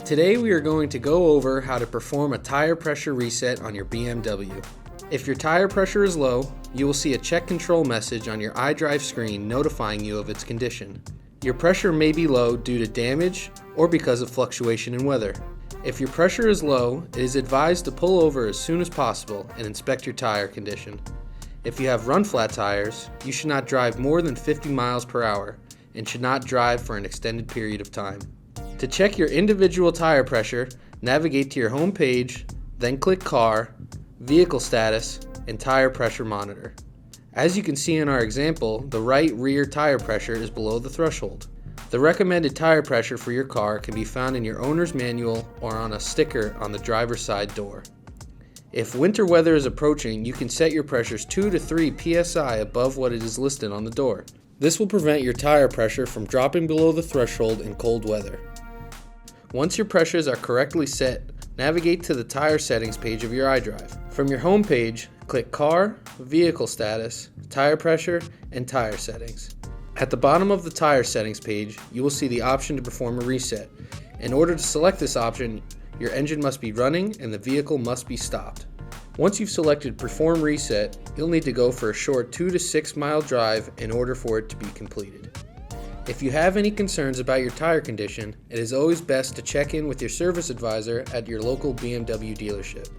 Today we are going to go over how to perform a tire pressure reset on your BMW. If your tire pressure is low, you will see a check control message on your Idrive screen notifying you of its condition. Your pressure may be low due to damage or because of fluctuation in weather. If your pressure is low, it is advised to pull over as soon as possible and inspect your tire condition. If you have run-flat tires, you should not drive more than 50 miles per hour and should not drive for an extended period of time. To check your individual tire pressure, navigate to your home page, then click Car, Vehicle Status, and Tire Pressure Monitor. As you can see in our example, the right rear tire pressure is below the threshold. The recommended tire pressure for your car can be found in your owner's manual or on a sticker on the driver's side door. If winter weather is approaching, you can set your pressures 2 to 3 psi above what it is listed on the door. This will prevent your tire pressure from dropping below the threshold in cold weather. Once your pressures are correctly set, navigate to the tire settings page of your Idrive. From your home page, click Car, Vehicle Status, Tire Pressure, and Tire Settings. At the bottom of the tire settings page, you will see the option to perform a reset. In order to select this option, your engine must be running and the vehicle must be stopped. Once you've selected Perform Reset, you'll need to go for a short 2 to 6 mile drive in order for it to be completed. If you have any concerns about your tire condition, it is always best to check in with your service advisor at your local BMW dealership.